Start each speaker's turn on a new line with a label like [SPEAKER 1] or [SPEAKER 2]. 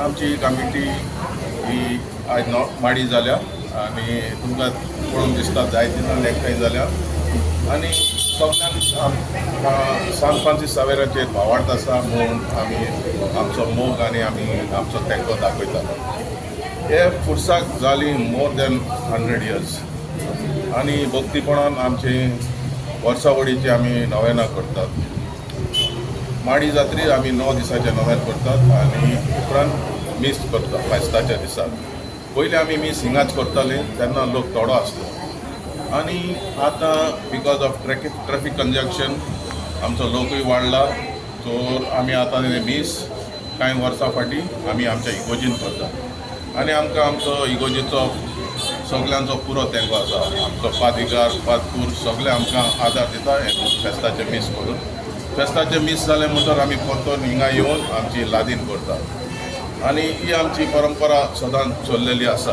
[SPEAKER 1] आमची कमिटी ही आज माडी जाल्या आनी तुमकां पळोवन दिसता जायतीं एकठांय जाल्या आनी सगळ्यांक सांत फ्रांसीस सावेराचेर भावार्थ आसा म्हूण आमी आमचो मोग आनी आमी आमचो तेंको दाखयता. हे पुरसाक जाली मोर दॅन 100 years आनी भक्तीपणान आमची वर्सावडीची आमी नवेनां करतात. माडी जात्री आमी 9 दिसाचें नवेन करतात आनी उपरांत मीस करतात फेस्ताच्या दिसाक. पयलीं आमी मीस हिंगाच करताले तेन्ना लोक थोडो आसलो आनी आतां बिकॉज ऑफ ट्रॅफिक कंजक्शन आमचो लोकूय वाडला सो आमी आतां मीस कांय वर्सां फाटीं आमी आमच्या इगोजीन करतात आनी आमकां आमचो इगोजीचो सगळ्यांचो पुरो तेंको आसा. आमचो पादिगार पातपूर सगळे आमकां आदार दिता हे फेस्ताचे मीस करून. फेस्ताचे मीस जाले म्हणटच आमी परतून हिंगा येवन आमची लादीन करतात आनी ही आमची परंपरा सदांच चल्लेली आसा.